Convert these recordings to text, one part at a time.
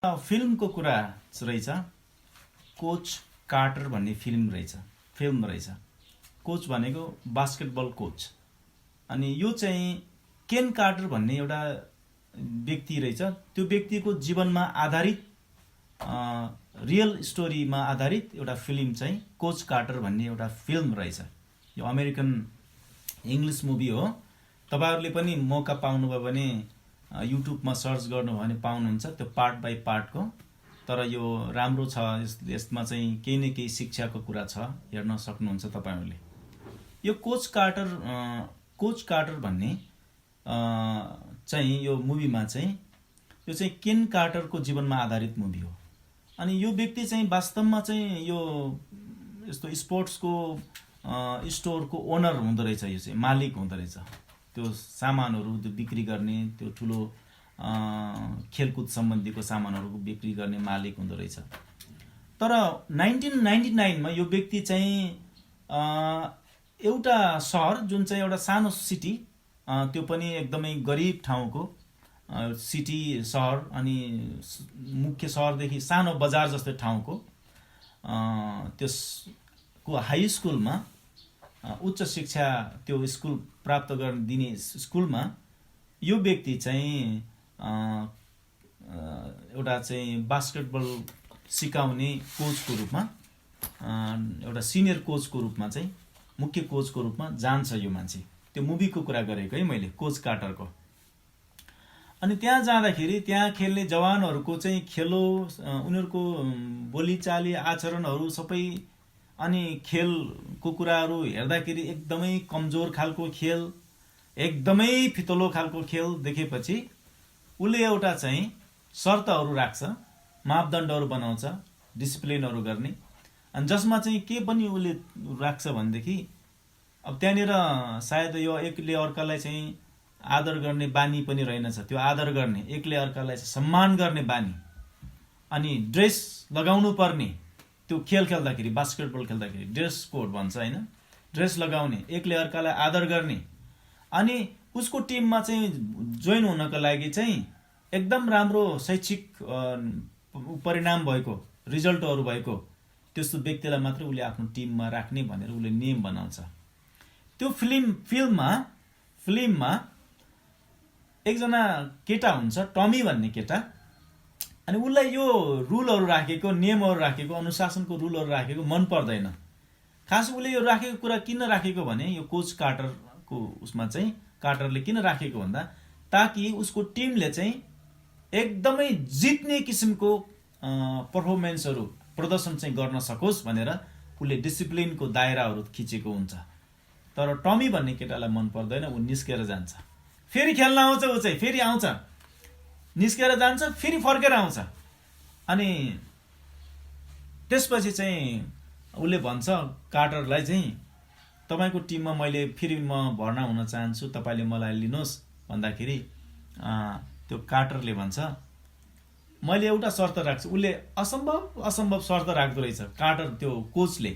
फिल्मको कुरा रहेछ। कोच कार्टर भन्ने फिल्म रहेछ। कोच भनेको बास्केटबल कोच। अनि यो चाहिँ केन कार्टर भन्ने एउटा व्यक्ति रहेछ। त्यो व्यक्तिको जीवनमा आधारित रियल स्टोरीमा आधारित एउटा फिल्म चाहिँ कोच कार्टर भन्ने एउटा फिल्म रहेछ। यो अमेरिकन इङ्ग्लिस मुभी हो। तपाईहरुले पनि मौका पाउनुभयो भने युट्युबमा सर्च गर्नुभयो भने पाउनुहुन्छ त्यो पार्ट बाइ पार्टको। तर यो राम्रो छ। यसमा चाहिँ केही न केही शिक्षाको कुरा छ, हेर्न सक्नुहुन्छ तपाईहरुले। यो कोच कार्टर भन्ने चाहिँ यो मुभीमा चाहिँ यो चाहिँ केन कार्टरको जीवनमा आधारित मुभी हो। अनि यो व्यक्ति चाहिँ वास्तवमा चाहिँ यो यस्तो स्पोर्ट्सको स्टोरको ओनर हुँदो रहेछ। यो चाहिँ मालिक हुँदो रहेछ। त्यो सामानहरू त्यो बिक्री गर्ने, त्यो ठुलो खेलकुद सम्बन्धीको सामानहरूको बिक्री गर्ने मालिक हुँदो रहेछ। तर 1999 मा यो व्यक्ति चाहिँ एउटा सहर, जुन चाहिँ एउटा सानो सिटी, त्यो पनि एकदमै गरिब ठाउँको सिटी सहर, अनि मुख्य सहरदेखि सानो बजार जस्तो ठाउँको त्यसको हाई स्कुलमा उच्च शिक्षा त्यो स्कुल प्राप्त गर्न दिने स्कुलमा यो व्यक्ति चाहिँ एउटा चाहिँ बास्केटबल सिकाउने कोचको रूपमा, एउटा सिनियर कोचको रूपमा चाहिँ, मुख्य कोचको रूपमा जान्छ यो मान्छे। त्यो मुभीको कुरा गरेको है मैले, कोच कार्टरको। अनि त्यहाँ जाँदाखेरि त्यहाँ खेल्ने जवानहरूको चाहिँ खेलो, उनीहरूको बोलीचाली आचरणहरू सबै, अनि खेलको कुराहरू हेर्दाखेरि एकदमै कमजोर खालको खेल, एकदमै फितलो खालको खेल देखेपछि उसले एउटा चाहिँ शर्तहरू राख्छ, मापदण्डहरू बनाउँछ, डिसिप्लिनहरू गर्ने। अनि जसमा चाहिँ के पनि उसले राख्छ भनेदेखि, अब त्यहाँनिर सायद यो एकले अर्कालाई चाहिँ आदर गर्ने बानी पनि रहेनछ। त्यो आदर गर्ने, एकले अर्कालाई सम्मान गर्ने बानी, अनि ड्रेस लगाउनु पर्ने, त्यो खेल खेल्दाखेरि, बास्केटबल खेल्दाखेरि ड्रेस कोड भन्छ हैन, ड्रेस लगाउने, एकले अर्कालाई आदर गर्ने, अनि उसको टिममा चाहिँ जोइन हुनको लागि चाहिँ एकदम राम्रो शैक्षिक परिणाम भएको, रिजल्टहरू भएको त्यस्तो व्यक्तिलाई मात्र उसले आफ्नो टिममा राख्ने भनेर उसले नियम बनाउँछ। त्यो फिल्ममा एकजना केटा हुन्छ, टमी भन्ने केटा। अनि उसलाई यो रुलहरू राखेको, नियमहरू राखेको, अनुशासनको रुलहरू राखेको मन पर्दैन। खास उसले यो राखेको कुरा किन राखेको भने, यो कोच कार्टरको उसमा चाहिँ कार्टरले किन राखेको भन्दा, ताकि उसको टिमले चाहिँ एकदमै जित्ने किसिमको पर्फर्मेन्सहरू, प्रदर्शन चाहिँ गर्न सकोस् भनेर उसले डिसिप्लिनको दायराहरू खिचेको हुन्छ। तर टमी भन्ने केटालाई मन पर्दैन। ऊ निस्केर जान्छ, फेरि खेल्न आउँछ, ऊ चाहिँ फेरि आउँछ, निस्केर जान्छ, फेरि फर्केर आउँछ। अनि त्यसपछि चाहिँ उसले भन्छ कार्टरलाई चाहिँ, तपाईको टिममा मैले फेरि म भर्ना हुन चाहन्छु, तपाईले मलाई लिनुहोस् भन्दाखेरि त्यो कार्टरले भन्छ मैले एउटा शर्त राख्छु। उसले असम्भव शर्त राख्दो रहेछ कार्टर, त्यो कोचले।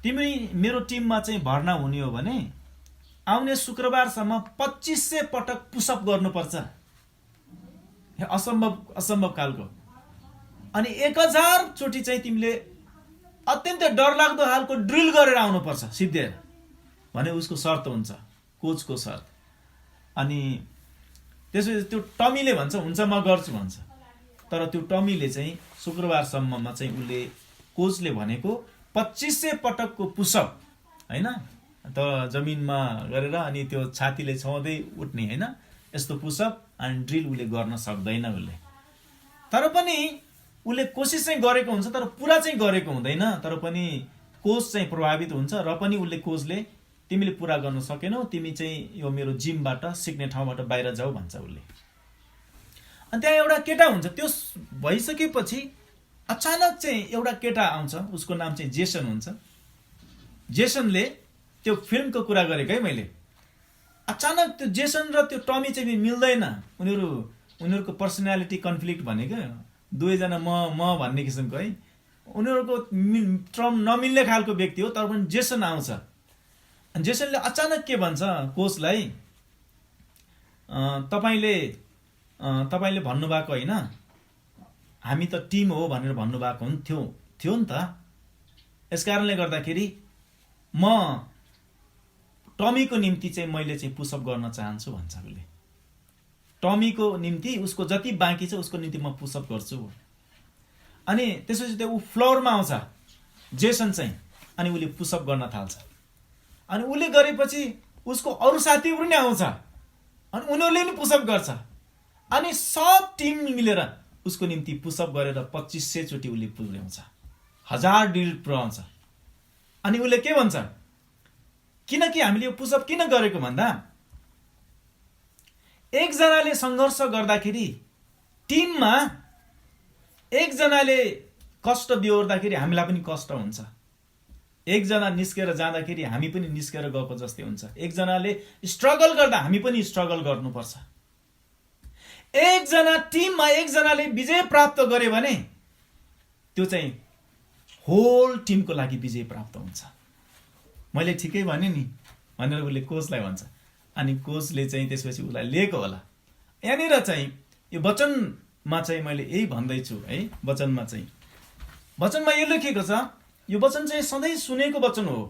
तिमी मेरो टिममा चाहिँ भर्ना हुने हो भने आउने शुक्रबारसम्म 2500 पटक पुसअप गर्नुपर्छ। असम्भव खालको। अनि 1000 चोटि चाहिँ तिमीले अत्यन्तै डरलाग्दो खालको ड्रिल गरेर आउनुपर्छ सिद्धेर, भने उसको शर्त हुन्छ, कोचको शर्त। अनि त्यसपछि त्यो टमीले भन्छ हुन्छ म गर्छु भन्छ। तर त्यो टमीले चाहिँ शुक्रबारसम्ममा चाहिँ उसले, कोचले भनेको 2500 पटकको पुसअप हैन, त जमिनमा गरेर अनि त्यो छातीले छाउँदै उठ्ने हैन, यस्तो पुसअप अनि ड्रिल उसले गर्न सक्दैन उसले। तर पनि उसले कोसिस चाहिँ गरेको हुन्छ, तर पुरा चाहिँ गरेको हुँदैन। तर पनि कोच चाहिँ प्रभावित हुन्छ, र पनि उसले, कोचले तिमीले पुरा गर्न सकेनौ, तिमी चाहिँ यो मेरो जिमबाट, सिक्ने ठाउँबाट बाहिर जाऊ भन्छ उसले। अनि त्यहाँ एउटा केटा हुन्छ। त्यो भइसकेपछि अचानक चाहिँ एउटा केटा आउँछ, उसको नाम चाहिँ जेसन हुन्छ। जेसनले, त्यो फिल्मको कुरा गरेको है मैले, अचानक त्यो जेसन र त्यो टमी चाहिँ मिल्दैन। उनीहरूको पर्सनालिटी कन्फ्लिक्ट भनेको, दुवैजना म भन्ने किसिमको है, उनीहरूको ट्रम नमिल्ने खालको व्यक्ति हो। तर पनि जेसन आउँछ। जेसनले अचानक के भन्छ कोचलाई, तपाईले भन्नुभएको हैन, हामी त टिम हो भनेर भन्नुभएको थियो नि त। यस कारणले गर्दाखेरि म टमीको निम्ति चाहिँ मैले चाहिँ पुसअप गर्न चाहन्छु भन्छ उसले। टमीको निम्ति उसको जति बाँकी छ उसको निम्ति म पुसअप गर्छु। अनि त्यसपछि त्यो ऊ फ्लोरमा आउँछ जेसन चाहिँ, अनि उसले पुसअप गर्न थाल्छ। अनि उसले गरेपछि उसको अरू साथीहरू पनि आउँछ अनि उनीहरूले पनि पुसअप गर्छ। अनि सब टिम मिलेर उसको निम्ति पुसअप गरेर 2500 चोटि उसले पुर्याउँछ, 1000 ड्रिल पुर्याउँछ। अनि उसले के भन्छ, किनकि हामीले यो पुसअप किन गरेको भन्दा एकजनाले सङ्घर्ष गर्दाखेरि टिममा एकजनाले कष्ट बिहोर्दाखेरि हामीलाई पनि कष्ट हुन्छ। एकजना निस्केर जाँदाखेरि हामी पनि निस्केर गएको जस्तै हुन्छ। एकजनाले स्ट्रगल गर्दा हामी पनि स्ट्रगल गर्नुपर्छ। एकजना टिममा एकजनाले विजय प्राप्त गरे भने त्यो चाहिँ होल टिमको लागि विजय प्राप्त हुन्छ। मैले ठिकै भने नि भनेर उसले कोचलाई भन्छ। अनि कोचले चाहिँ त्यसपछि उसलाई लिएको होला। यहाँनिर चाहिँ यो वचनमा चाहिँ मैले यही भन्दैछु है। वचनमा यो लेखेको छ, यो वचन चाहिँ सधैँ सुनेको वचन हो,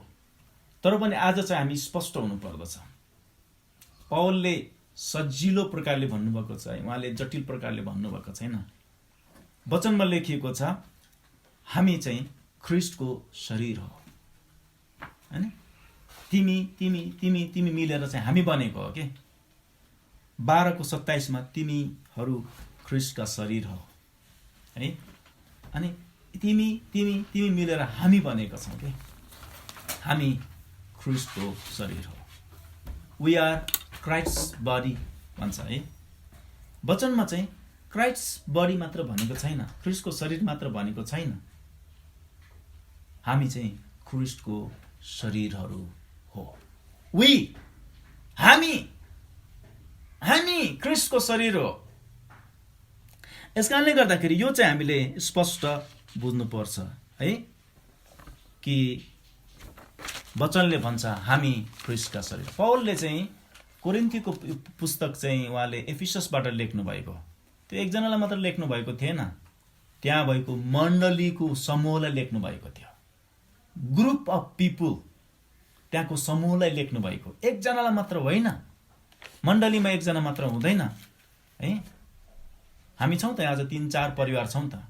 तर पनि आज चाहिँ हामी स्पष्ट हुनु पर्दछ। पौलले सजिलो प्रकारले भन्नुभएको छ, उहाँले जटिल प्रकारले भन्नुभएको छैन। वचनमा लेखिएको छ हामी चाहिँ ख्रीष्टको शरीर हो हैन। तिमी तिमी तिमी तिमी मिलेर चाहिँ हामी बनेको हो के। 12:27 तिमीहरू ख्रीष्टका शरीर हो है। अनि तिमी तिमी तिमी मिलेर हामी बनेका छौँ के। हामी ख्रीष्टको शरीर हो। वी आर क्राइस्ट बडी भन्छ है। वचनमा चाहिँ क्राइस्ट बडी मात्र भनेको छैन, ख्रीष्टको शरीर मात्र भनेको छैन। हामी चाहिँ ख्रीष्टको शरीरहरू हो। हामी ख्रीष्टको शरीर हो। यस कारणले गर्दाखेरि यो चाहिँ हामीले स्पष्ट बुझ्नुपर्छ है कि वचनले भन्छ हामी ख्रीष्टका शरीर। पौलले चाहिँ कोरिन्थीको पुस्तक चाहिँ उहाँले एफिससबाट लेख्नु भएको, त्यो एकजनालाई मात्र लेख्नु भएको थिएन, त्यहाँ भएको मण्डलीको समूहलाई लेख्नु भएको थियो। ग्रुप अफ पिपुल, त्यहाँको समूहलाई लेख्नु भएको, एकजनालाई मात्र होइन। मण्डलीमा एकजना मात्र हुँदैन है। हामी छौँ त आज 3-4 परिवार छौँ त,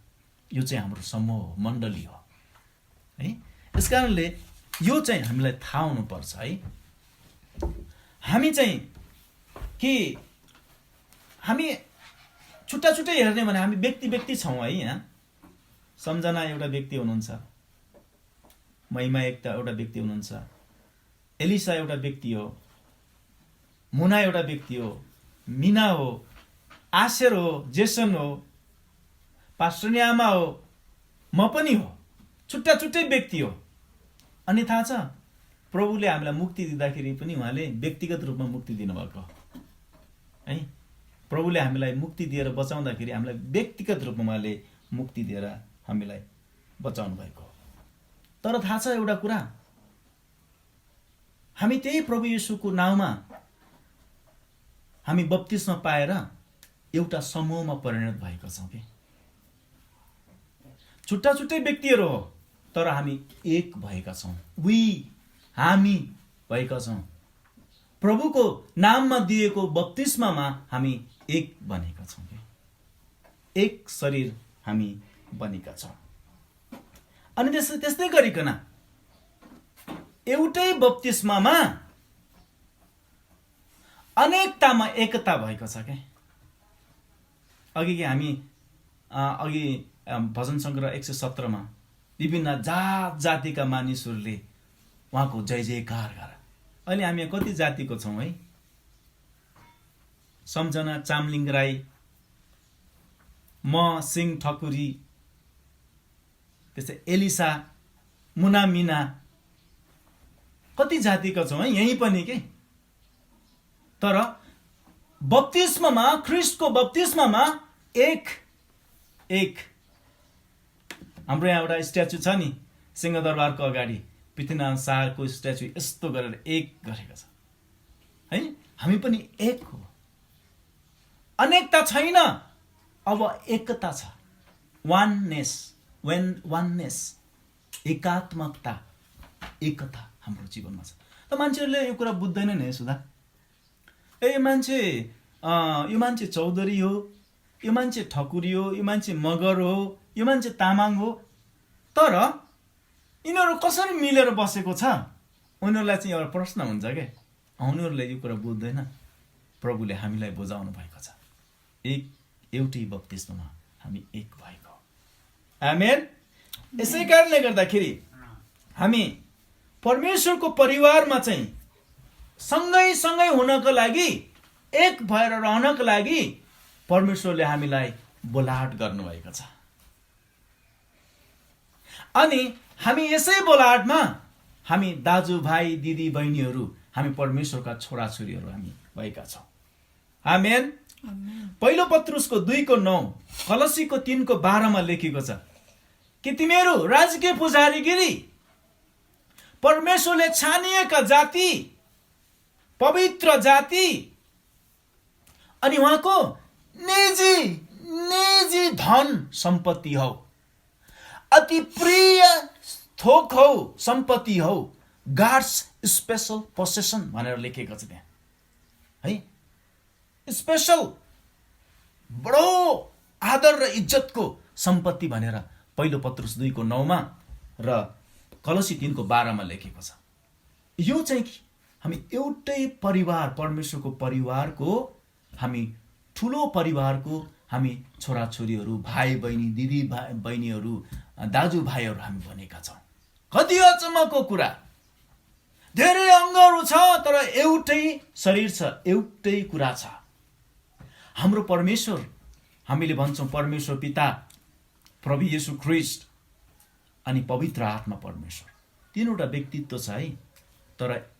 यो चाहिँ हाम्रो समूह हो, मण्डली हो है। यस कारणले यो चाहिँ हामीलाई थाहा हुनुपर्छ है। हामी चाहिँ कि हामी छुट्टा छुट्टै हेर्ने भने हामी व्यक्ति छौँ है। यहाँ सम्झना एउटा व्यक्ति हुनुहुन्छ, महिमा एउटा व्यक्ति हुनुहुन्छ, एलिसा एउटा व्यक्ति हो, मुना एउटा व्यक्ति हो, मिना हो, आशेर हो, जेसन हो, पास्टर आमा हो, म पनि हो। छुट्टा छुट्टै व्यक्ति हो। अनि थाहा छ प्रभुले हामीलाई मुक्ति दिँदाखेरि पनि उहाँले व्यक्तिगत रूपमा मुक्ति दिनुभएको है। प्रभुले हामीलाई मुक्ति दिएर बचाउँदाखेरि हामीलाई व्यक्तिगत रूपमा उहाँले मुक्ति दिएर हामीलाई बचाउनु भएको। तर थाहा छ एउटा कुरा, हामी त्यही प्रभु येशूको नाउँमा हामी बप्तिस्मा पाएर एउटा समूहमा परिणत भएका छौँ कि। छुट्टा छुट्टै व्यक्तिहरू हो तर हामी एक भएका छौँ। हामी भएका छौँ। प्रभुको नाममा दिएको बप्तिस्मामा हामी एक बनेका छौँ कि। एक शरीर हामी बनेका छौँ। अनि त्यस्तै गरिकन एउटै बप्तिस्मामा अनेकतामा एकता भएको छ के। अघि हामी भजन सङ्ग्रह 117 विभिन्न जात जातिका मानिसहरूले उहाँको जय जयकार गर। अहिले हामी कति जातिको छौँ है। सम्झना चामलिङ राई, म सिंह ठकुरी, त्यस्तै एलिसा, मुना मिना, कति जातिका छौँ है यही पनि के। तर बप्तिस्मामा, ख्रीष्टको बप्तिस्मामा एक हाम्रो यहाँ एउटा स्ट्याचु छ नि सिंहदरबारको अगाडि, पृथ्वीनारायण शाहको स्ट्याचु यस्तो गरेर एक गरेको छ है। हामी पनि एक हो। अनेकता छैन, अब एकता छ। वाननेस, एकात्मकता, एकता हाम्रो जीवनमा छ। त मान्छेहरूले यो कुरा बुझ्दैनन् है सुधा। यो मान्छे चौधरी हो, यो मान्छे ठकुरी हो, यो मान्छे मगर हो, यो मान्छे तामाङ हो, तर यिनीहरू कसरी मिलेर बसेको छ? उनीहरूलाई चाहिँ एउटा प्रश्न हुन्छ क्या। उनीहरूले यो कुरा बुझ्दैन। प्रभुले हामीलाई बुझाउनु भएको छ, एउटै बप्तिस्मामा हामी एक भएको। आमेन। यसै कारणले गर्दाखेरि हामी परमेश्वरको परिवारमा चाहिँ सँगै हुनको लागि, एक भएर रहनको लागि परमेश्वरले हामीलाई बोलाहट गर्नुभएको छ। अनि हामी यसै बोलाहटमा हामी दाजुभाइ, दिदी बहिनीहरू, हामी परमेश्वरका छोराछोरीहरू हामी भएका छौँ। आमेन। पहिलो पत्रुसको 2:9, कलसीको 3:12 लेखिएको छ कि तिमीहरू राजकीय पुजारीगिरी, परमेश्वरले छानिएका जाति, पवित्र जाति, अनि उहाँको निजी धन सम्पत्ति हौ, अति प्रिय थोक हौ, सम्पत्ति हौ, गाड्स स्पेशल पोसेसन भनेर लेखेको छ त्यहाँ है। स्पेशल, बडो आदर र इज्जतको सम्पत्ति भनेर पहिलो पत्रुस 2:9 र कलसी 3:12 लेखेको छ। यो चाहिँ हामी एउटै परिवार, परमेश्वरको परिवारको, हामी ठुलो परिवारको हामी छोराछोरीहरू, भाइ बहिनी, दिदी बहिनीहरू, दाजुभाइहरू हामी बनेका छौँ। कति अचम्मको कुरा! धेरै अङ्गहरू छ तर एउटै शरीर छ, एउटै कुरा छ। हाम्रो परमेश्वर, हामीले भन्छौँ परमेश्वर पिता, प्रभु येशू ख्रीष्ट अनि पवित्र आत्मा परमेश्वर, तीनवटा व्यक्तित्व छ है, तर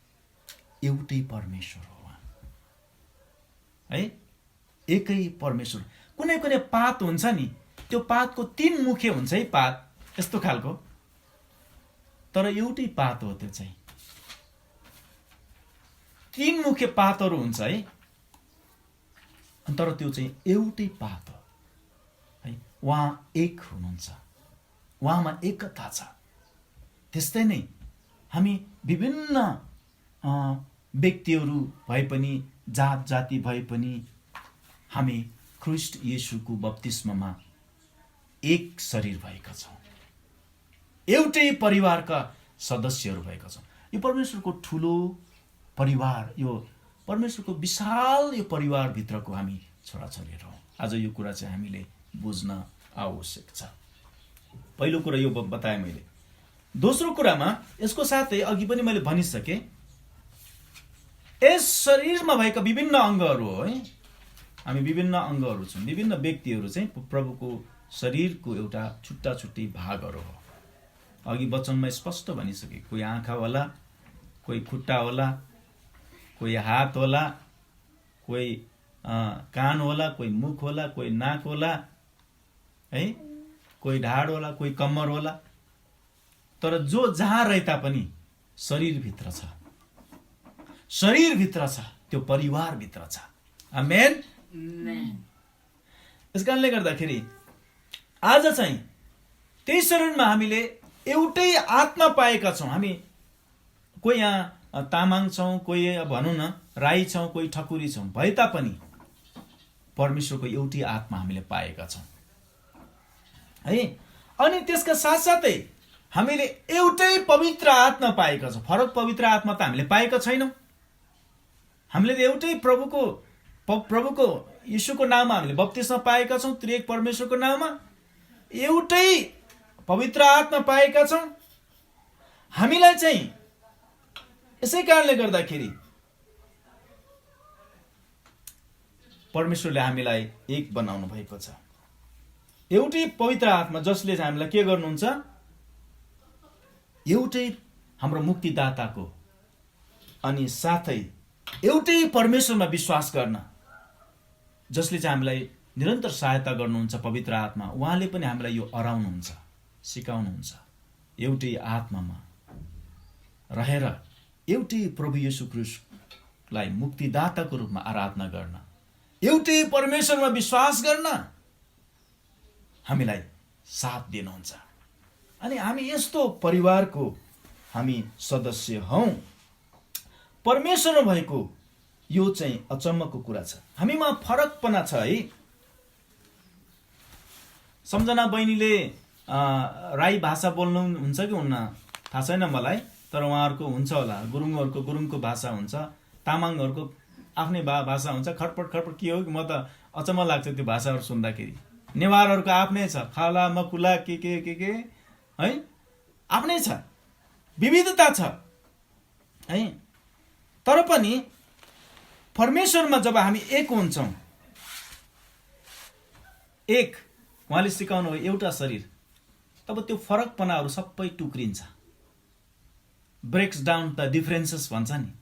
एउटै परमेश्वर हो है, एकै परमेश्वर। कुनै पात हुन्छ नि, त्यो पातको 3 मुखे हुन्छ है, पात यस्तो खालको, तर एउटै पात हो। त्यो चाहिँ 3 मुखे पातहरू हुन्छ है, तर त्यो चाहिँ एउटै पात हो है। उहाँ एक हुनुहुन्छ, उहाँमा एकता छ। त्यस्तै नै हामी विभिन्न व्यक्तिहरू भए पनि, जात जाति भए पनि, हामी ख्रीष्ट येशूको बप्तिस्मामा एक शरीर भएका छौँ, एउटै परिवारका सदस्यहरू भएका छौँ। यो परमेश्वरको ठुलो परिवार, यो परमेश्वरको विशाल यो परिवारभित्रको हामी छोराछोरीहरू हौँ। आज यो कुरा चाहिँ हामीले बुझ्न आवश्यक छ। पहिलो कुरा यो बताएँ मैले। दोस्रो कुरामा यसको साथै अघि पनि मैले भनिसकेँ, यस शरीरमा भएका विभिन्न अङ्गहरू हो है। हामी विभिन्न अङ्गहरू छौँ, विभिन्न व्यक्तिहरू चाहिँ प्रभुको शरीरको एउटा छुट्टा छुट्टै भागहरू हो। अघि वचनमा स्पष्ट भनिसके, कोही आँखा होला, कोही खुट्टा होला, कोही हात होला, कोही कान होला, कोही मुख होला, कोही नाक होला है, कोही ढाड होला, कोही कम्मर होला, तर जो जहाँ रहे तापनि शरीरभित्र छ, शरीरभित्र छ, त्यो परिवारभित्र छ। आमेन। यस कारणले गर्दाखेरि आज चाहिँ त्यही शरीरमा हामीले एउटै आत्मा पाएका छौँ। हामी कोही यहाँ तामाङ छौँ, कोही भनौँ न राई छौँ, कोही ठकुरी छौँ, भए तापनि परमेश्वरको एउटै आत्मा हामीले पाएका छौँ है। अनि त्यसका साथसाथै हामीले एउटै पवित्र आत्मा पाएका छौँ। फरक पवित्र आत्मा त हामीले पाएका छैनौँ। हामीले त एउटै प्रभुको यीशुको नाममा हामीले बप्तिस्मा पाएका छौँ, त्रिएक परमेश्वरको नाममा एउटै पवित्र आत्मा पाएका छौँ। हामीलाई चाहिँ यसै कारणले गर्दाखेरि परमेश्वरले हामीलाई एक बनाउनु भएको छ। एउटै पवित्र आत्मा जसले चाहिँ हामीलाई के गर्नुहुन्छ, एउटै हाम्रो मुक्तिदाताको अनि साथै एउटै परमेश्वरमा विश्वास गर्न, जसले चाहिँ हामीलाई निरन्तर सहायता गर्नुहुन्छ, पवित्र आत्मा, उहाँले पनि हामीलाई यो अराउनुहुन्छ, सिकाउनुहुन्छ। एउटै आत्मामा रहेर एउटै प्रभु येशू ख्रीष्टलाई मुक्तिदाताको रूपमा आराधना गर्न, एउटै परमेश्वरमा विश्वास गर्न हामीलाई साथ दिनुहुन्छ। अनि हामी यस्तो परिवारको हामी सदस्य हौँ। परमेश्वर भएको यो चाहिँ अचम्मको कुरा छ। हामीमा फरकपना छ है। सम्झना बहिनीले राई भाषा बोल्नुहुन्छ कि हुन्न थाहा छैन मलाई, तर उहाँहरूको हुन्छ होला। गुरुङहरूको गुरुङको भाषा हुन्छ, तामाङहरूको आफ्नै भाषा हुन्छ। खटपट खटपट के हो कि म त अचम्म लाग्छ त्यो भाषाहरू सुन्दाखेरि। नेवारहरूको आफ्नै छ, खाला मकुला के है, आफ्नै छ, विविधता छ है। तर पनि परमेश्वरमा जब हामी एक हुन्छौँ, एक उहाँले सिकाउनु हो एउटा शरीर, तब त्यो फरकपनाहरू सबै टुक्रिन्छ। ब्रेक्स डाउन द डिफरेन्सेस भन्छ नि।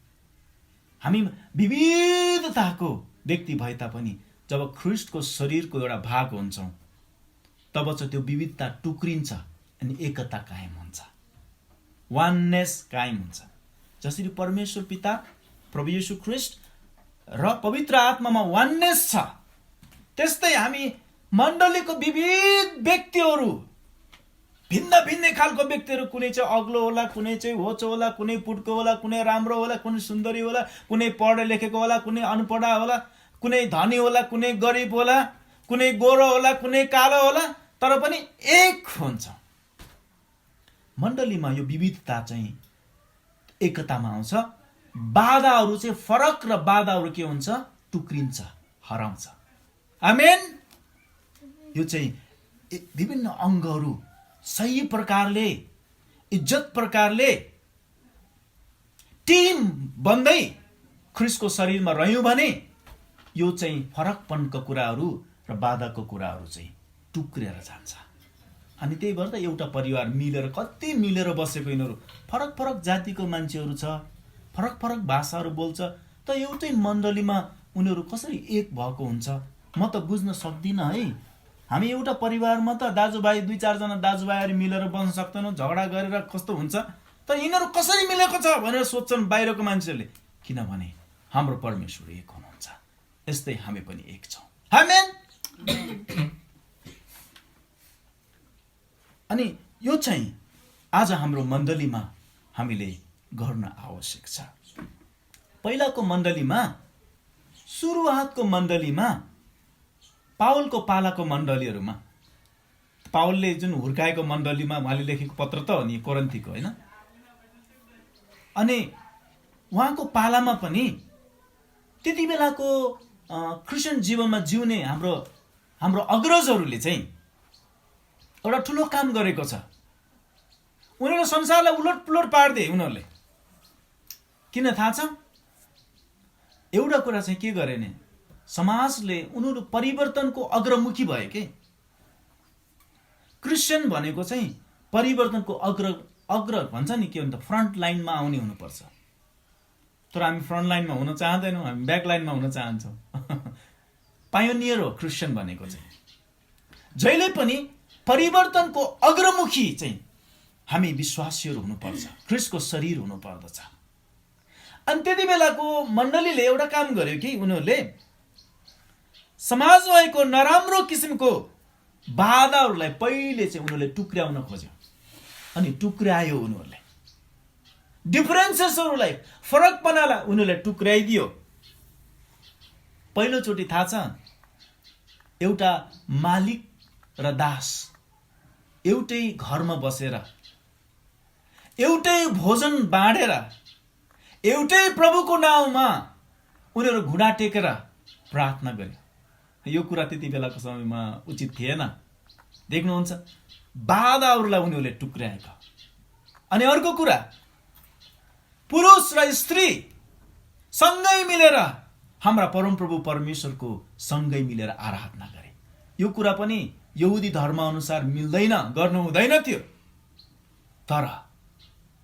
हामी विविधताको व्यक्ति भए तापनि जब ख्रिस्टको शरीरको एउटा भाग हुन्छौँ, तब चाहिँ त्यो विविधता टुक्रिन्छ अनि एकता कायम हुन्छ, वाननेस कायम हुन्छ। जसरी परमेश्वर पिता, प्रभु येशू ख्रिस्ट र पवित्र आत्मामा वाननेस छ, त्यस्तै हामी मण्डलीको विविध व्यक्तिहरू, भिन्न भिन्न खालको व्यक्तिहरू, कुनै चाहिँ अग्लो होला, कुनै चाहिँ होचो होला, कुनै पुटको होला, कुनै राम्रो होला, कुनै सुन्दरी होला, कुनै पढे लेखेको होला, कुनै अनपढा होला, कुनै धनी होला, कुनै गरिब होला, कुनै गोरो होला, कुनै कालो होला, तर पनि एक हुन्छ। मण्डलीमा यो विविधता चाहिँ एकतामा आउँछ। बाधाहरू चाहिँ फरक र बाधाहरू के हुन्छ, टुक्रिन्छ, हराउँछ। आमेन। यो चाहिँ विभिन्न अङ्गहरू सही प्रकारले, इज्जत प्रकारले टिम बन्दै ख्रिस्टको शरीरमा रह्यौँ भने यो चाहिँ फरकपनको कुराहरू र बाधाको कुराहरू चाहिँ टुक्रेर जान्छ। अनि त्यही भएर त एउटा परिवार मिलेर, कति मिलेर बसेको यिनीहरू, फरक फरक जातिको मान्छेहरू छ, फरक फरक भाषाहरू बोल्छ, त एउटै मण्डलीमा उनीहरू कसरी एक भएको हुन्छ म त बुझ्न सक्दिनँ है। हामी एउटा परिवारमा त दाजुभाइ 2-4 जना दाजुभाइहरू मिलेर बस्न सक्दैनौँ, झगडा गरेर कस्तो हुन्छ, तर यिनीहरू कसरी मिलेको छ भनेर सोध्छन् बाहिरको मान्छेहरूले, किनभने हाम्रो परमेश्वर एक हुनुहुन्छ। यस्तै हामी पनि एक छौँ। आमेन। अनि यो चाहिँ आज हाम्रो मण्डलीमा हामीले गर्न आवश्यक छ। पहिलाको मण्डलीमा, सुरुवातको मण्डलीमा, पावलको पालाको मण्डलीहरूमा, पावलले जुन हुर्काएको मण्डलीमा उहाँले लेखेको पत्र त हो नि कोरिन्थीको, होइन? अनि उहाँको पालामा पनि त्यति बेलाको क्रिस्चियन जीवनमा जिउने हाम्रो अग्रजहरूले चाहिँ एउटा ठुलो काम गरेको छ। उनीहरूले संसारलाई उलट पुलट पार्दे। उनीहरूले किन थाहा छ? एउटा कुरा चाहिँ के गरे नि, समाजले उनीहरू परिवर्तनको अग्रमुखी भए के। क्रिस्चियन भनेको चाहिँ परिवर्तनको अग्र भन्छ नि, के भन्छ, फ्रन्ट लाइनमा आउने हुनुपर्छ। तर हामी फ्रन्ट लाइनमा हुन चाहँदैनौँ, हामी ब्याक लाइनमा हुन चाहन्छौँ। पायोनियर हो क्रिस्चियन भनेको चाहिँ। जहिले पनि परिवर्तनको अग्रमुखी चाहिँ हामी विश्वासीहरू हुनुपर्छ, ख्रिस्टको शरीर हुनुपर्दछ। अनि त्यति बेलाको मण्डलीले एउटा काम गर्यो कि उनीहरूले समाज भएको नराम्रो किसिमको बाधाहरूलाई पहिले चाहिँ उनीहरूले टुक्र्याउन खोज्यो। अनि टुक्र्यायो उनीहरूले, डिफरेन्सेसहरूलाई, फरकपनालाई उनीहरूले टुक्र्याइदियो। पहिलोचोटि थाहा छ, एउटा मालिक र दास एउटै घरमा बसेर, एउटै भोजन बाँडेर, एउटै प्रभुको नाउँमा उनीहरू घुँडा टेकेर प्रार्थना गरे। यो कुरा त्यति बेलाको समयमा उचित थिएन। देख्नुहुन्छ, बाधाहरूलाई उनीहरूले टुक्र्याएका। अनि अर्को कुरा, पुरुष र स्त्री सँगै मिलेर हाम्रा परमप्रभु परमेश्वरको सँगै मिलेर आराधना गरे। यो कुरा पनि यहुदी धर्म अनुसार मिल्दैन, गर्नु हुँदैन थियो। तर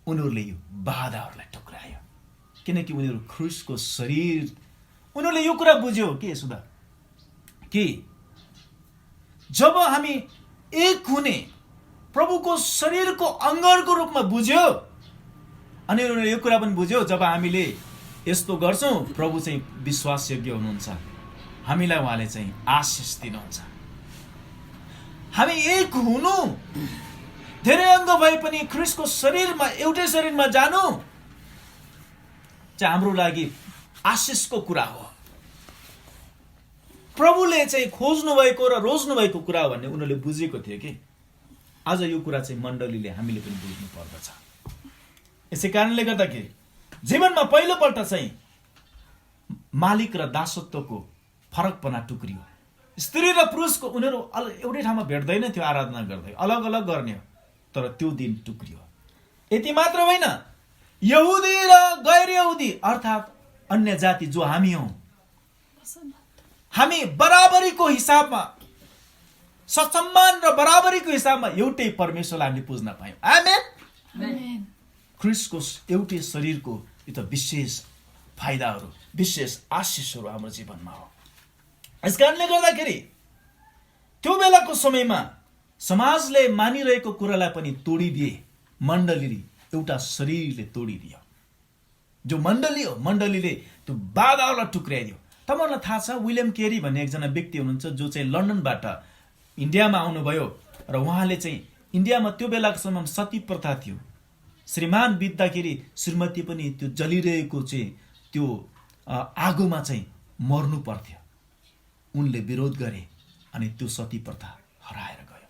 उनीहरूले यो बाधाहरूलाई टुक्रायो, किनकि उनीहरू ख्रिस्टको शरीर। उनीहरूले यो कुरा बुझ्यो के सुधा, कि जब हामी एक हुने प्रभुको शरीरको अङ्गको रूपमा बुझ्यो, अनि उनीहरूले यो कुरा पनि बुझ्यो, जब हामीले यस्तो गर्छौँ प्रभु चाहिँ विश्वासयोग्य हुनुहुन्छ, हामीलाई उहाँले चाहिँ आशिष दिनुहुन्छ। हामी एक हुनु, धेरै अङ्ग भए पनि ख्रीष्टको शरीरमा, एउटै शरीरमा जानु चाहिँ हाम्रो लागि आशिषको कुरा हो। प्रभुले चाहिँ खोज्नु भएको र रोज्नु भएको कुरा हो भन्ने उनीहरूले बुझेको थियो कि आज यो कुरा चाहिँ मण्डलीले हामीले पनि बुझ्नु पर्दछ। यसै कारणले गर्दाखेरि जीवनमा पहिलोपल्ट चाहिँ मालिक र दासत्वको फरकपना टुक्रियो। स्त्री र पुरुषको उनीहरू एउटै ठाउँमा भेट्दैन थियो, आराधना गर्दै अलग अलग गर्ने हो, तर त्यो दिन टुक्रियो। यति मात्र होइन, यहुदी र गैर यहुदी अर्थात् अन्य जाति जो हामी हौं, हामी बराबरीको हिसाबमा, ससम्मान र बराबरीको हिसाबमा एउटै परमेश्वरलाई हामीले पुज्न पायौं। आमेन। ख्रीष्टको एउटै शरीरको यो त विशेष फाइदाहरू, विशेष आशिषहरू हाम्रो जीवनमा हो। यसकारणले गर्दाखेरि त्यो बेलाको समयमा समाजले मानिरहेको कुरालाई पनि तोडिदिए। मण्डलीले एउटा शरीरले तोडिदियो। जो मण्डली हो, मण्डलीले त्यो बाधालाई टुक्राइदियो। तपाईहरुलाई थाहा छ, विलियम केरी भन्ने एकजना व्यक्ति हुनुहुन्छ जो चाहिँ लन्डनबाट इन्डियामा आउनुभयो र उहाँले चाहिँ इन्डियामा त्यो बेलाको समयमा सती प्रथा थियो। श्रीमान बित्दाखेरि श्रीमती पनि त्यो जलिरहेको चाहिँ त्यो आगोमा चाहिँ मर्नु पर्थ्यो। उनले विरोध गरे अनि त्यो सती प्रथा हराएर गयो,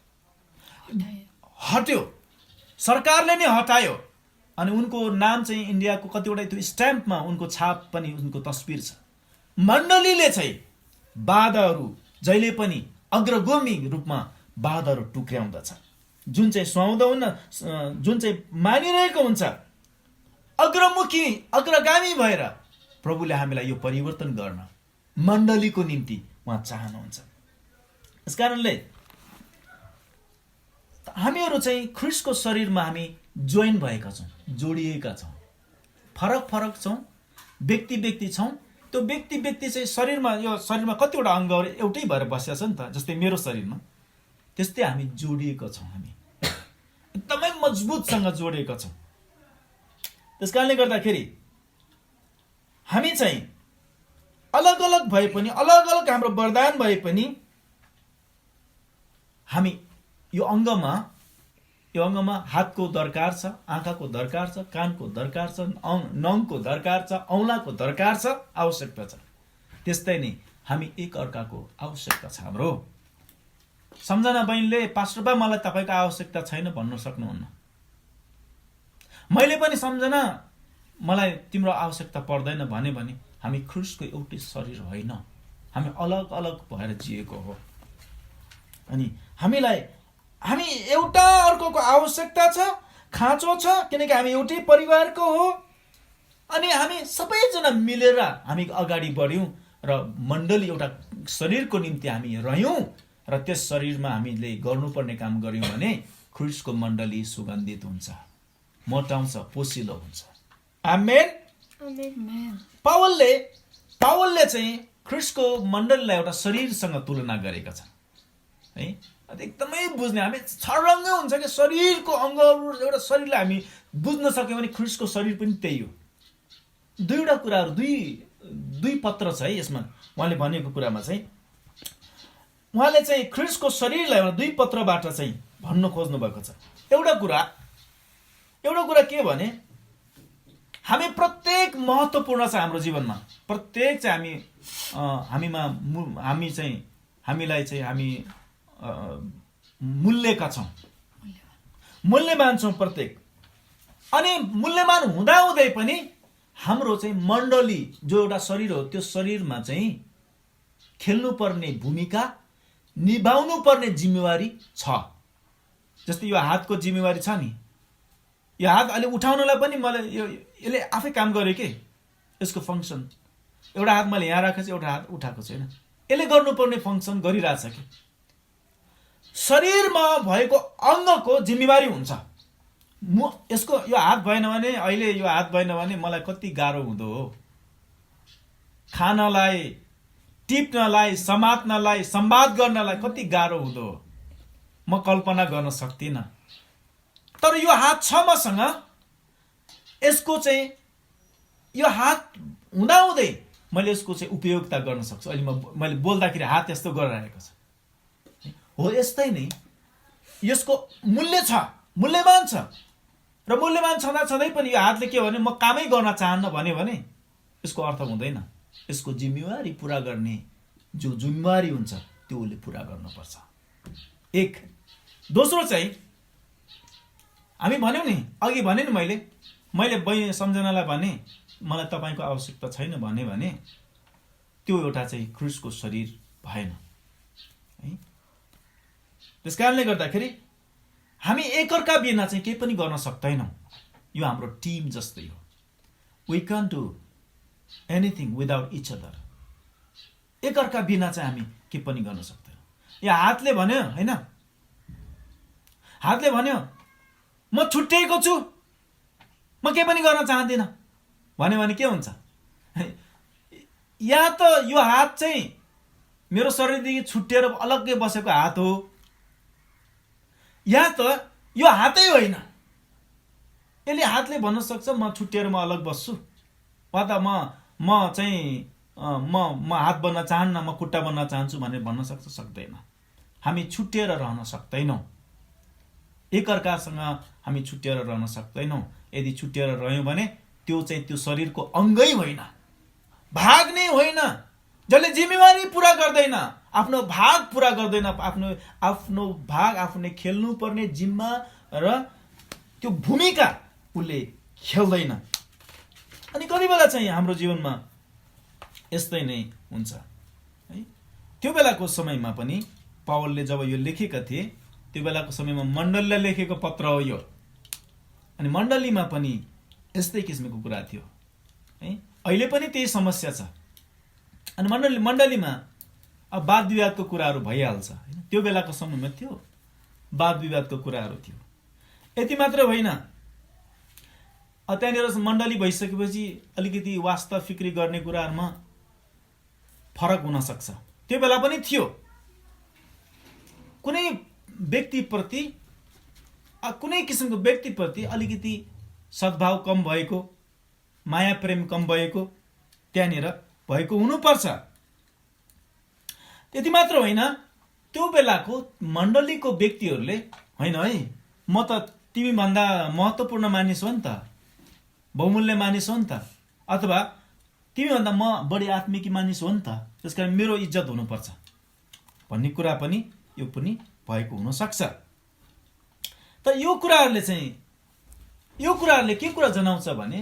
हट्यो, सरकारले नै हटायो। अनि उनको नाम चाहिँ इन्डियाको कतिवटा त्यो स्ट्याम्पमा उनको छाप पनि, उनको तस्बिर छ। मण्डलीले चाहिँ बाधाहरू जहिले पनि अग्रगामी रूपमा बाधाहरू टुक्र्याउँदछ। जुन चाहिँ सुहाउँदो हुन्न, जुन चाहिँ मानिरहेको हुन्छ, अग्रमुखी अग्रगामी भएर प्रभुले हामीलाई यो परिवर्तन गर्न मण्डलीको निम्ति उहाँ चाहनुहुन्छ। यसकारणले हामीहरू चाहिँ ख्रीष्टको शरीरमा हामी जोइन भएका छौँ, जोडिएका छौँ। फरक फरक छौँ, व्यक्ति व्यक्ति छौँ। त्यो व्यक्ति व्यक्ति चाहिँ शरीरमा, यो शरीरमा कतिवटा अङ्गहरू एउटै भएर बसेका छ नि त। जस्तै मेरो शरीरमा त्यस्तै हामी जोडिएका छौँ, हामी एकदमै मजबुतसँग जोडिएका छौँ। त्यसकारणले गर्दाखेरि हामी चाहिँ अलग अलग भए पनि, अलग अलग हाम्रो वरदान भए पनि हामी यो अङ्गमा हातको दरकार छ, आँखाको दरकार छ, कानको दरकार छ, नङको दरकार छ, औँलाको दरकार छ, आवश्यकता छ। त्यस्तै नै हामी एक अर्काको आवश्यकता छ। हाम्रो सम्झना बहिनीले पास्टर बा मलाई तपाईको आवश्यकता छैन भन्न सक्नुहुन्न। मैले पनि सम्झना मलाई तिम्रो आवश्यकता पर्दैन भने हामी ख्रीष्टको एउटै शरीर होइन, हामी अलग अलग भएर जिएको हो। अनि हामी एउटा अर्कोको आवश्यकता छ, खाँचो छ, किनकि हामी एउटै परिवारको हो। अनि हामी सबैजना मिलेर हामी अगाडि बढ्यौं र मण्डली एउटा शरीरको निम्ति हामी रह्यौं र त्यस शरीरमा हामीले गर्नुपर्ने काम गर्यौं भने ख्रीष्टको मण्डली सुगन्धित हुन्छ, मोटाउँछ, पोसिलो हुन्छ। आमेन। पावलले चाहिँ ख्रीष्टको मण्डलीलाई एउटा शरीरसँग तुलना गरेका छन् है। एकदमै बुझ्ने, हामी छर्लङ्गै हुन्छ कि शरीरको अङ्गहरू, एउटा शरीरलाई हामी बुझ्न सक्यौँ भने ख्रीष्टको शरीर पनि त्यही हो। दुईवटा कुराहरू, दुई पत्र छ है यसमा। उहाँले भनेको कुरामा चाहिँ उहाँले चाहिँ ख्रीष्टको शरीरलाई दुई पत्रबाट चाहिँ भन्न खोज्नु भएको छ। एउटा कुरा के भने हामी प्रत्येक महत्त्वपूर्ण छ हाम्रो जीवनमा। प्रत्येक चाहिँ हामीलाई चाहिँ हामी मूल्यका छौँ, मूल्यवान छौँ प्रत्येक। अनि मूल्यवान हुँदाहुँदै पनि हाम्रो चाहिँ मण्डली जो एउटा शरीर हो, त्यो शरीरमा चाहिँ खेल्नुपर्ने भूमिका, निभाउनु पर्ने जिम्मेवारी छ। जस्तै यो हातको जिम्मेवारी छ नि, यो हात अलि उठाउनलाई पनि मलाई यसले आफै काम गर्यो के। यसको फङ्सन, एउटा हात मैले यहाँ राखेको छु, एउटा हात उठाएको छैन, यसले गर्नुपर्ने फङ्सन गरिरहेछ कि। शरीरमा भएको अङ्गको जिम्मेवारी हुन्छ। यो हात भएन भने, अहिले यो हात भएन भने मलाई कति गाह्रो हुँदो हो, खानलाई, टिप्नलाई, समात्नलाई, संवाद गर्नलाई कति गाह्रो हुँदो हो, म कल्पना गर्न सक्दिनँ। तर यो हात छ मसँग, यसको चाहिँ यो हात हुँदाहुँदै मैले यसको चाहिँ उपयोगिता गर्न सक्छु। अहिले मैले बोल्दाखेरि हात यस्तो गरिरहेको छ हो। यस्तै नै यसको मूल्य छ, मूल्यवान छ। र मूल्यवान छँदै पनि यो हातले के भने म कामै गर्न चाहन्न भने यसको अर्थ हुँदैन। यसको जिम्मेवारी पुरा गर्ने जो जिम्मेवारी हुन्छ त्यो उसले पुरा गर्नुपर्छ। एक। दोस्रो चाहिँ हामी भन्यौँ नि, अघि भने नि मैले बहिनी सम्झनालाई भने मलाई तपाईँको आवश्यकता छैन भने त्यो एउटा चाहिँ ख्रिस्टको शरीर भएन है। त्यसकारणले गर्दाखेरि हामी एकअर्का बिना चाहिँ केही पनि गर्न सक्दैनौँ। यो हाम्रो टिम जस्तै हो। We can do anything without each other. एकअर्का बिना चाहिँ हामी केही पनि गर्न सक्दैनौँ। या हातले भन्यो होइन, हातले भन्यो म छुट्टिएको छु, म केही पनि गर्न चाहदिनँ भने के हुन्छ? या त यो हात चाहिँ मेरो शरीरदेखि छुट्टिएर अलग्गै बसेको हात हो, या त यो हातै होइन। यसले हातले भन्न सक्छ म छुट्टिएर म अलग बस्छु, वा त म चाहिँ म हात बन्न चाहन्न, म खुट्टा बन्न चाहन्छु भनेर भन्न सक्छ? सक्दैन। हामी छुट्टिएर रहन सक्दैनौँ। एकअर्कासँग हामी छुट्टिएर रहन सक्दैनौँ। यदि छुट्टिएर रह्यौँ भने त्यो चाहिँ त्यो शरीरको अङ्गै होइन, भाग नै होइन, जसले जिम्मेवारी पुरा गर्दैन, आफ्नो भाग पुरा गर्दैन, आफ्नो भाग आफूले खेल्नु पर्ने जिम्मा र त्यो भूमिका उसले खेल्दैन। अनि कति बेला चाहिँ हाम्रो जीवनमा यस्तै नै हुन्छ है। त्यो बेलाको समयमा पनि पावलले जब यो लेखेका थिए, त्यो बेलाको समयमा मण्डलीलाई लेखेको पत्र हो यो। अनि मण्डलीमा पनि यस्तै किसिमको कुरा थियो है। अहिले पनि त्यही समस्या छ। अनि मण्डलीमा अब वाद विवादको कुराहरू भइहाल्छ हैन। त्यो बेलाको समयमा थियो, वाद विवादको कुराहरू थियो। यति मात्र होइन, त्यहाँनिर मण्डली भइसकेपछि अलिकति वास्ता फिक्री गर्ने कुराहरूमा फरक हुन सक्छ। त्यो बेला पनि थियो। कुनै व्यक्तिप्रति, कुनै किसिमको व्यक्तिप्रति अलिकति सद्भाव कम भएको, माया प्रेम कम भएको त्यहाँनिर भएको हुनुपर्छ। त्यति मात्र होइन, त्यो बेलाको मण्डलीको व्यक्तिहरूले होइन है, म त तिमी भन्दा महत्त्वपूर्ण मानिस हो नि त, बहुमूल्य मानिस हो नि त, अथवा तिमी भन्दा म बढी आत्मिकी मानिस हो नि त, त्यसकारण मेरो इज्जत हुनुपर्छ भन्ने कुरा पनि यो पनि भएको हुन सक्छ। तर यो कुराहरूले के कुरा जनाउँछ भने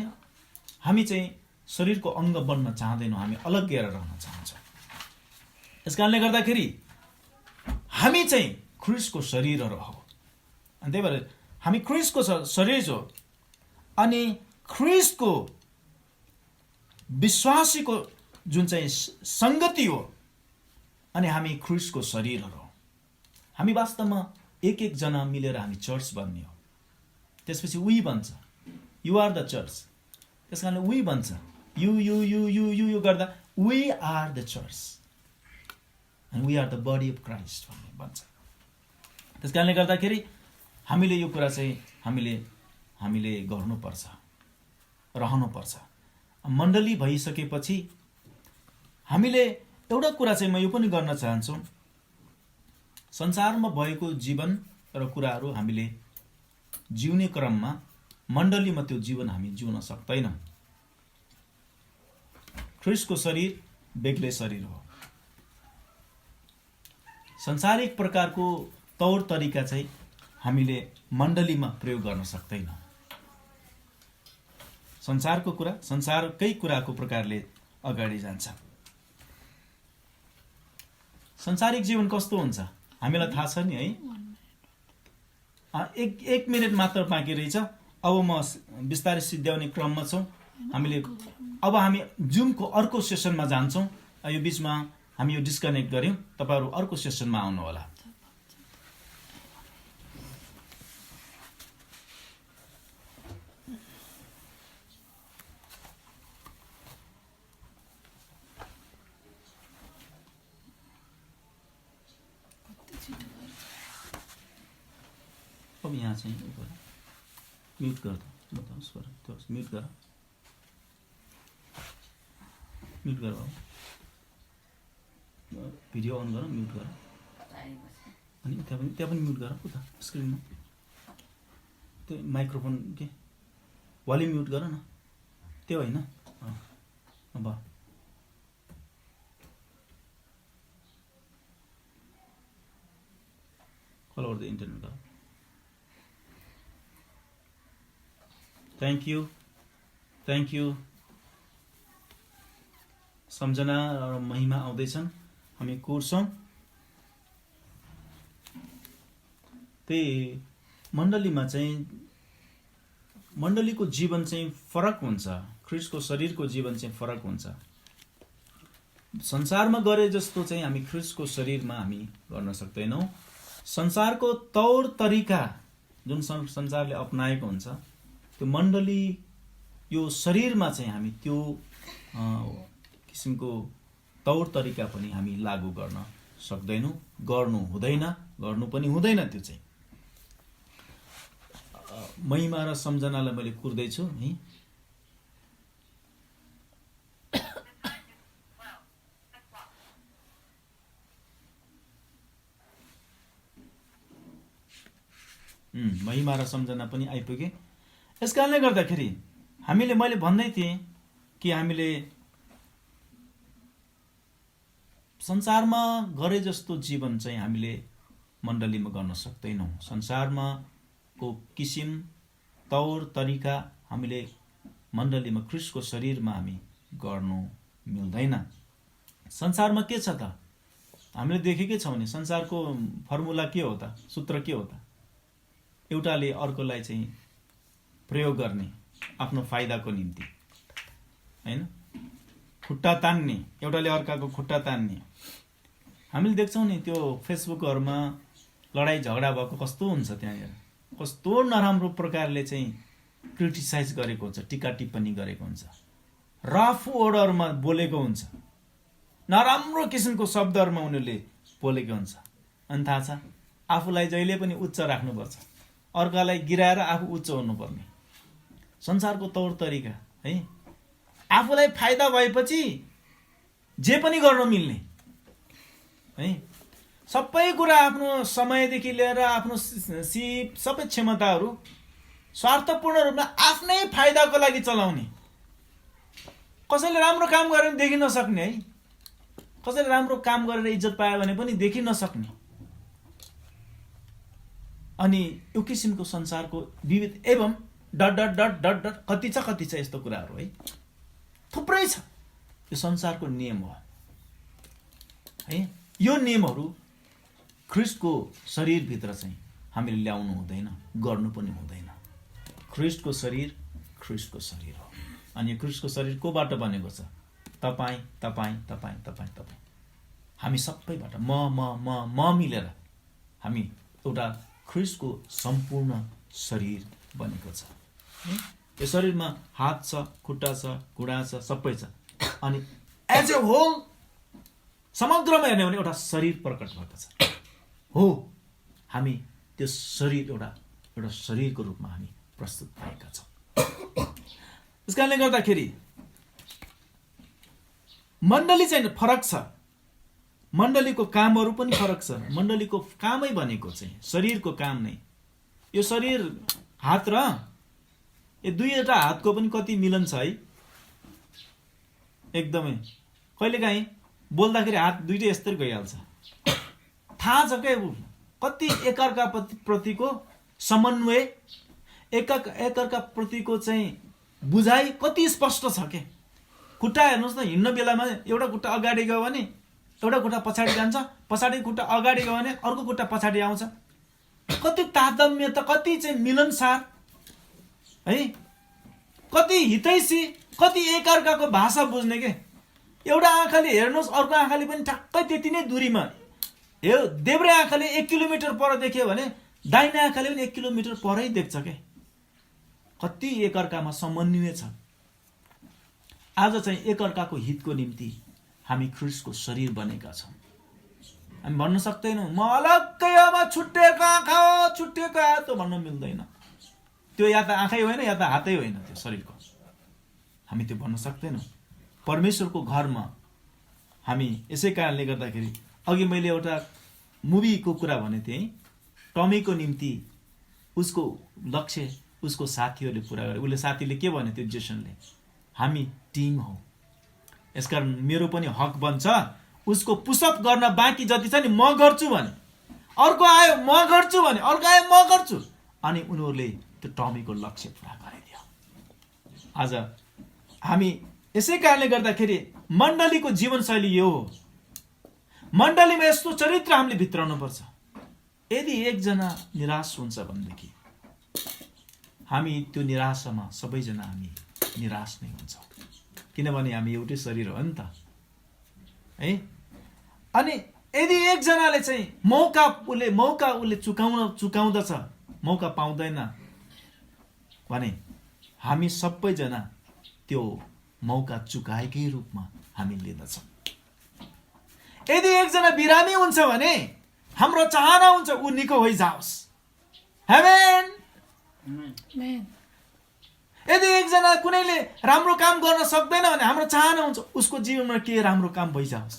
हामी चाहिँ शरीरको अङ्ग बन्न चाहदैनौँ, हामी अलग्गिएर रहन चाहन्छौँ। यसकारणले गर्दाखेरि हामी चाहिँ ख्रिस्टको शरीरहरू हो। अनि त्यही भएर हामी ख्रिस्टको शरीर हो। अनि ख्रिस्टको विश्वासीको जुन चाहिँ संगति हो, अनि हामी ख्रिस्टको शरीरहरू हो। हामी वास्तवमा एक जना मिलेर हामी चर्च बन्ने हो। त्यसपछि उही भन्छ, यु आर द चर्च। त्यसकारण उही भन्छ, यु गर्दा we are the church and we are the body of Christ भन्ने भन्छ। त्यसकारणले गर्दाखेरि हामीले यो कुरा चाहिँ हामीले गर्नुपर्छ, रहनुपर्छ। मण्डली भइसकेपछि हामीले एउटा कुरा चाहिँ म यो पनि गर्न चाहन्छु, संसारमा भएको जीवन र कुराहरू हामीले जिउने क्रममा मण्डलीमा त्यो जीवन हामी जिउन सक्दैनौँ। ख्रिस्टको शरीर बेग्लै शरीर हो। संसारिक प्रकारको तौर तरिका चाहिँ हामीले मण्डलीमा प्रयोग गर्न सक्दैनौँ। संसारको कुरा संसारकै कुराको प्रकारले अगाडि जान्छ। संसारिक जीवन कस्तो हुन्छ हामीलाई थाहा छ नि है। एक मिनट मात्र बाँकी रहेछ। अब म बिस्तारै सिद्ध्याउने क्रममा छौँ। अब हामी जुमको अर्को सेसनमा जान्छौँ। यो बिचमा हामी यो डिस्कनेक्ट गर्यौँ। तपाईँहरू अर्को सेसनमा आउनु होला। अब यहाँ चाहिँ म्युट कर दो, बताओस् तो म्युट कर बाबु, भिडियो अन गर, म्युट गर। अनि त्यहाँ पनि म्युट गर उता स्क्रिनमा त्यो माइक्रोफोन के भोल्युम म्युट गर न त्यो होइन अब call over the internet thank you Samjhana र महिमा आउँदैछन् हामी कुर्छौँ त्यही मण्डलीमा चाहिँ मण्डलीको जीवन चाहिँ फरक हुन्छ ख्रिस्टको शरीरको जीवन चाहिँ फरक हुन्छ संसारमा गरे जस्तो चाहिँ हामी ख्रिस्टको शरीरमा हामी गर्न सक्दैनौँ संसारको तौर तरिका जुन संसारले अपनाएको हुन्छ त्यो मण्डली यो शरीरमा चाहिँ हामी त्यो किसिमको तौर तरिका पनि हामी लागू गर्न सक्दैनौँ गर्नु पनि हुँदैन त्यो चाहिँ महिमा र सम्झनालाई मैले कुर्दैछु है महिमा र सम्झना पनि आइपुगे यस कारणले गर्दाखेरि मैले भन्दै थिएँ कि हामीले संसारमा गरे जस्तो जीवन चाहिँ हामीले मण्डलीमा गर्न सक्दैनौँ संसारमा को किसिम तौर तरिका हामीले मण्डलीमा ख्रिस्टको शरीरमा हामी गर्नु मिल्दैन संसारमा के छ त हामीले देखेकै छौँ नि संसारको फर्मुला के हो त सूत्र के हो त एउटाले अर्कोलाई चाहिँ प्रयोग गर्ने आफ्नो फाइदाको निम्ति हैन खुट्टा तान्ने एउटाले अर्काको खुट्टा तान्ने हामीले देख्छौँ नि त्यो फेसबुकहरुमा लडाई झगडा भएको कस्तो हुन्छ त्यहाँ कस्तो नराम्रो प्रकारले चाहिँ क्रिटिसाइज गरेको हुन्छ टीका टिप्पणी गरेको हुन्छ रफ वर्डहरुमा बोलेको हुन्छ नराम्रो किसिमको शब्दहरुमा उनीहरुले बोलेको हुन्छ अनि थाहा छ आफूलाई जहिले पनि उच्च राख्नुपर्छ अर्कालाई गिराएर आफू उच्च हुनुपर्ने संसारको तौर तरिका है आफूलाई फाइदा भएपछि जे पनि गर्न मिल्ने है सबै कुरा आफ्नो समयदेखि लिएर आफ्नो सिप सबै क्षमताहरू स्वार्थपूर्ण रूपमा आफ्नै फाइदाको लागि चलाउने कसैले राम्रो काम गरेर देखिन नसक्ने है कसैले राम्रो काम गरेर इज्जत पायो भने पनि देखिन नसक्ने अनि यो किसिमको संसारको विविध एवं dot dot dot dot dot कति छ यस्तो कुराहरू है थुप्रै छ यो संसारको नियम हो है यो नियमहरू ख्रिस्टको शरीर भित्र चाहिँ हामीले ल्याउनु हुँदैन गर्नु पनि हुँदैन ख्रिस्टको शरीर हो अनि यो ख्रिस्टको शरीर कोबाट बनेको छ तपाई हामी सबैबाट म मिलेर हामी एउटा ख्रिस्टको सम्पूर्ण शरीर बनेको छ यो शरीरमा हात छ खुट्टा छ घुँडा छ सबै छ अनि एज ए होल समग्रमा हेर्ने भने एउटा शरीर प्रकट भएको छ हो हामी त्यो शरीर एउटा शरीरको रूपमा हामी प्रस्तुत भएका छौं यसकारणले गर्दाखेरि मण्डली चाहिँ फरक छ मण्डलीको कामहरू पनि फरक छ मण्डलीको कामै भनेको चाहिँ शरीरको काम नै यो शरीर हात र यो दुईवटा हातको पनि कति मिलन छ है एकदमै कहिलेकाहीँ बोल्दाखेरि हात दुईटै यस्तै गइहाल्छ थाहा छ के कति एकअर्का प्रतिको समन्वय एकअर्का प्रतिको चाहिँ बुझाइ कति स्पष्ट छ के खुट्टा हेर्नुस् न हिँड्न बेलामा एउटा खुट्टा अगाडि गयो भने एउटा खुट्टा पछाडि जान्छ पछाडि खुट्टा अगाडि गयो भने अर्को खुट्टा पछाडि आउँछ कति तारतम्यता कति चाहिँ मिलनसार है कति हितैषी कति एकअर्काको भाषा बुझ्ने के एउटा आँखाले हेर्नुस् अर्को आँखाले पनि ठ्याक्कै त्यति नै दूरीमा देब्रे आँखाले 1 किलोमिटर पर देख्यो भने दाहिने आँखाले पनि 1 किलोमिटर परै देख्छ के कति एकअर्कामा समन्वय छ आज चाहिँ एकअर्काको हितको निम्ति हामी ख्रिस्टको शरीर बनेका छौं हामी भन्न सक्दैनौं म अलग्गैमा छुट्टिएको आँखा हो छुट्टिएको हात हो भन्न मिल्दैन त्यो या त आँखै होइन या त हातै होइन त्यो शरीरको हामी त्यो भन्न सक्दैनौं परमेश्वरको घरमा हामी यसै कारणले गर्दाखेरि अघि मैले एउटा मुभीको कुरा भनेको थिएँ, टमीको निम्ति उसको लक्ष्य उसको साथीहरूले पुरा गरे। उसले साथीले के भन्यो त्यो जेसनले, हामी टिम हौ, यसकारण मेरो पनि हक बन्छ। उसको पुसअप गर्न बाँकी जति छ नि म गर्छु भने, अर्को आयो म गर्छु भने, अर्को आयो म गर्छु, अनि उनीहरूले त्यो टमीको लक्ष्य पुरा गरिदियो। आज हामी यसै कारणले गर्दाखेरि मण्डलीको जीवनशैली यो हो। मण्डलीमा यस्तो चरित्र हामीले भित्राउनु पर्छ। यदि एकजना निराश हुन्छ भनेदेखि हामी त्यो निराशामा सबैजना हामी निराश नै हुन्छौँ, किनभने हामी एउटै शरीर हो नि त है। अनि यदि एकजनाले चाहिँ मौका उसले चुकाउँदछ, मौका पाउँदैन भने हामी सबैजना त्यो मौका चुकाएकै रूपमा हामी लिँदछौँ। यदि एकजना बिरामी हुन्छ भने हाम्रो चाहना हुन्छ ऊ निको भइजाओस्, आमेन। यदि एकजना कुनैले राम्रो काम गर्न सक्दैन भने हाम्रो चाहना हुन्छ उसको जीवनमा केही राम्रो काम भइजाओस्,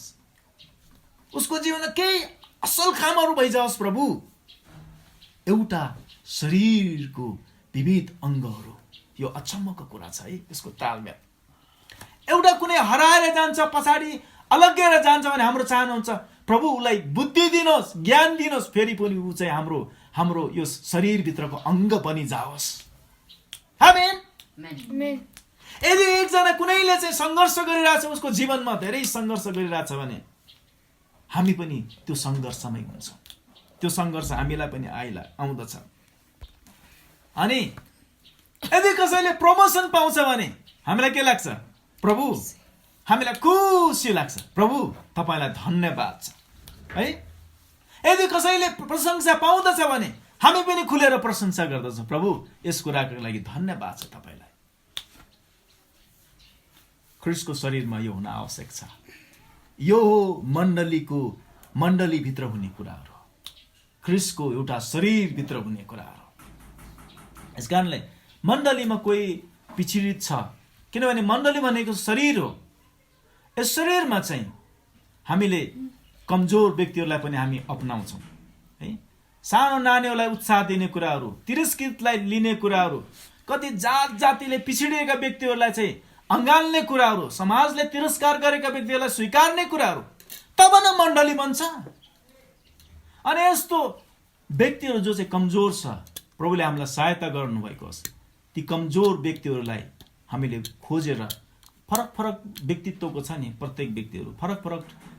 उसको जीवनमा केही असल कामहरू भइजाओस्। प्रभु, एउटा शरीरको विविध अङ्गहरू, यो अचम्मको कुरा छ है, यसको तालमेल। एउटा कुनै हराएर जान्छ, पछाडि अलग्गेर जान्छ भने हाम्रो चाहना हुन्छ प्रभु उसलाई बुद्धि दिनुहोस्, ज्ञान दिनुहोस्, फेरि पनि ऊ चाहिँ हाम्रो यो शरीरभित्रको अङ्ग बनि जाओस्, आमेन। यदि एकजना कुनैले चाहिँ सङ्घर्ष गरिरहेछ, उसको जीवनमा धेरै सङ्घर्ष गरिरहेछ भने हामी पनि त्यो सङ्घर्षमै हुन्छौँ, त्यो सङ्घर्ष हामीलाई पनि आउँदछ। अनि यदि कसैले प्रमोसन पाउँछ भने हामीलाई के लाग्छ? प्रभु, हामीलाई खुसी लाग्छ, प्रभु तपाईँलाई धन्यवाद छ है। यदि कसैले प्रशंसा पाउँदछ भने हामी पनि खुलेर प्रशंसा गर्दछौँ, प्रभु यस कुराको लागि धन्यवाद छ तपाईँलाई। ख्रिस्टको शरीरमा यो हुन आवश्यक छ। यो हो मण्डलीभित्र हुने कुराहरू, ख्रिस्टको एउटा शरीरभित्र हुने कुराहरू। यस कारणले मण्डलीमा कोही पिछडित छ, किनभने मण्डली भनेको शरीर हो। यस शरीरमा चाहिँ हामीले कमजोर व्यक्तिहरूलाई पनि हामी अपनाउँछौँ है। सानो नानीहरूलाई उत्साह दिने कुराहरू, तिरस्कृतलाई लिने कुराहरू, कति जातिले पिछडिएका व्यक्तिहरूलाई चाहिँ अँगाल्ने कुराहरू, समाजले तिरस्कार गरेका व्यक्तिहरूलाई स्वीकार्ने कुराहरू, तब न मण्डली बन्छ। अनि यस्तो व्यक्तिहरू जो चाहिँ कमजोर छ, प्रभुले हामीलाई सहायता गर्नुभएको होस्। ती कमजोर व्यक्तिहरूलाई हामीले खोजेर, फरक व्यक्तित्वको छ नि, प्रत्येक व्यक्तिहरू फरक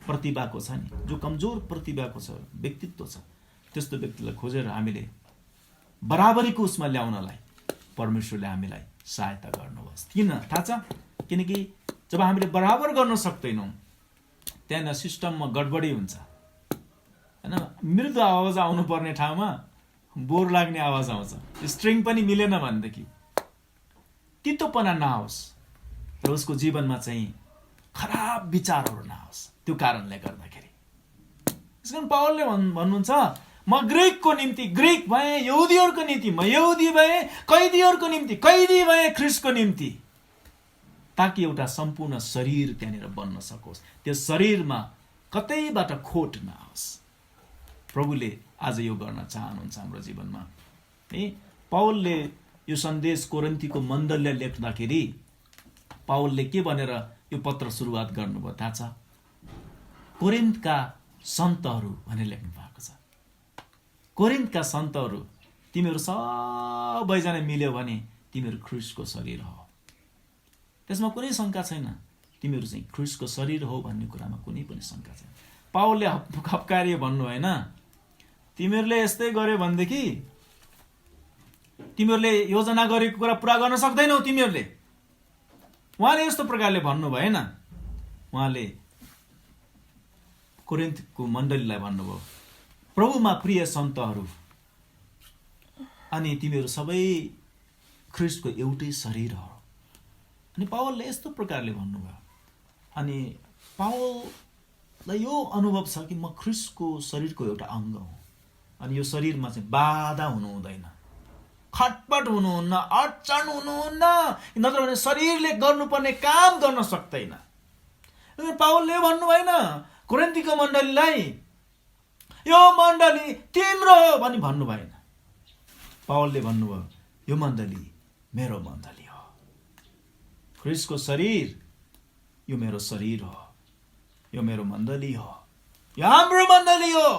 प्रतिभाको छ नि, जो कमजोर प्रतिभाको छ, व्यक्तित्व छ, त्यस्तो व्यक्तिलाई खोजेर हामीले बराबरीको उसमा ल्याउनलाई परमेश्वरले हामीलाई सहायता गर्नुहोस्। किन थाहा छ? किनकि जब हामीले बराबर गर्न सक्दैनौँ त्यहाँ सिस्टममा गडबडी हुन्छ हैन। मृदु आवाज आउनु पर्ने ठाउँमा बोर लाग्ने आवाज आउँछ। स्ट्रिङ पनि मिलेन भनेदेखि तितोपना नआओस् र उसको जीवनमा चाहिँ खराब विचारहरू नआओस्। त्यो कारणले गर्दाखेरि यसकारण पावलले भन्नुहुन्छ, म ग्रीकको निम्ति ग्रीक भए, यहुदीहरूको निम्ति म यहुदी भए, कैदीहरूको निम्ति कैदी भए ख्रिस्टको निम्ति, ताकि एउटा सम्पूर्ण शरीर त्यहाँनिर बन्न सकोस्। त्यो शरीरमा कतैबाट खोट नआओस्। प्रभुले आज यो गर्न चाहनुहुन्छ हाम्रो जीवनमा है। पावलले यो सन्देश कोरिन्थीको मण्डलीलाई लेख्दाखेरि पावलले के भनेर यो पत्र सुरुवात गर्नुभयो थाहा छ? कोरिन्थका सन्तहरू भनेर लेख्नु भएको छ। कोरिन्थका सन्तहरू, तिमीहरू सबैजना मिल्यो भने तिमीहरू ख्रिस्टको शरीर हो। त्यसमा कुनै शङ्का छैन, तिमीहरू चाहिँ ख्रिस्टको शरीर हो भन्ने कुरामा कुनै पनि शङ्का छैन। पावलले हप्काएर भन्नु होइन, तिमीहरूले यस्तै गर्यो भनेदेखि तिमीहरूले योजना गरेको कुरा पुरा गर्न सक्दैनौ तिमीहरूले। उहाँले यस्तो प्रकारले भन्नु भएन। उहाँले कोरिन्थको मण्डलीलाई भन्नुभयो, प्रभुमा प्रिय सन्तहरू, अनि तिमीहरू सबै ख्रिस्टको एउटै शरीर हो। अनि पावलले यस्तो प्रकारले भन्नुभयो। अनि पावललाई यो अनुभव छ कि म ख्रिस्टको शरीरको एउटा अङ्ग हुँ। अनि यो शरीरमा चाहिँ बाधा हुनु हुँदैन, खटपट हुनुहुन्न, अडचन हुनुहुन्न, नत्र भने शरीरले गर्नुपर्ने काम गर्न सक्दैन। पावलले भन्नु भएन कोरिन्थीको मण्डलीलाई, यो मण्डली तिम्रो हो भनी भन्नु भएन। पावलले भन्नुभयो यो मण्डली मेरो मण्डली हो, ख्रिस्टको शरीर यो मेरो शरीर हो, यो मेरो मण्डली हो, यो हाम्रो मण्डली हो,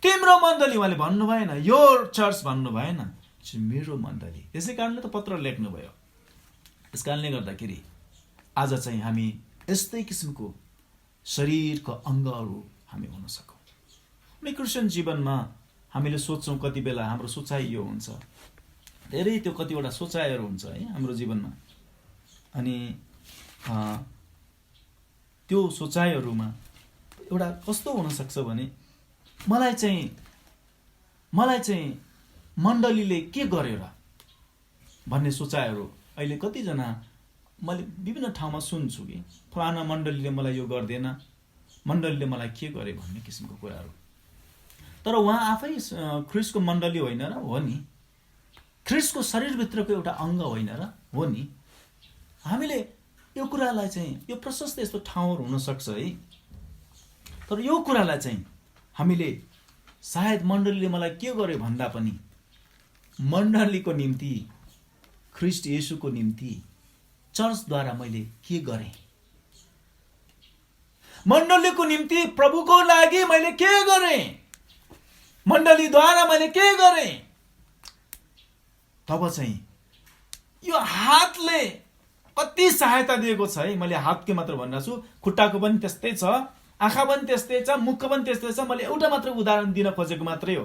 तिम्रो मण्डली उहाँले भन्नु भएन, यो चर्च भन्नु भएन, मेरो मण्डली। यसै कारणले त पत्र लेख्नुभयो। यस कारणले गर्दाखेरि आज चाहिँ हामी यस्तै किसिमको शरीरको अङ्गहरू हामी हुन सकौँ। अनि क्रिस्चियन जीवनमा हामीले सोच्छौँ कति बेला हाम्रो सोचाइ यो हुन्छ, धेरै त्यो कतिवटा सोचाइहरू हुन्छ है हाम्रो जीवनमा। अनि त्यो सोचाइहरूमा एउटा कस्तो हुनसक्छ भने मलाई चाहिँ मण्डलीले के गर्यो र भन्ने सोचाइहरू अहिले कतिजना मैले विभिन्न ठाउँमा सुन्छु कि फलाना मण्डलीले मलाई यो गर्दैन, मण्डलीले मलाई के गरे भन्ने किसिमको कुराहरू। तर उहाँ आफै ख्रिस्टको मण्डली होइन र? हो नि। ख्रिस्टको शरीरभित्रको एउटा अङ्ग होइन र? हो नि। हामीले यो कुरालाई चाहिँ यो प्रशस्त यस्तो ठाउँहरू हुनसक्छ है, तर यो कुरालाई चाहिँ हामीले सायद मण्डलीले मलाई के गर्यो भन्दा पनि मण्डलीको निम्ति, ख्रिस्ट येशूको निम्ति चर्चद्वारा मैले के गरेँ, मण्डलीको निम्ति प्रभुको लागि मैले के गरेँ, मण्डलीद्वारा मैले के गरेँ, तब चाहिँ यो हातले कति सहायता दिएको छ है। मैले हातको मात्र भनिरहेको छु, खुट्टाको पनि त्यस्तै छ, आँखा पनि त्यस्तै छ, मुखको पनि त्यस्तै छ। मैले एउटा मात्र उदाहरण दिन खोजेको मात्रै हो।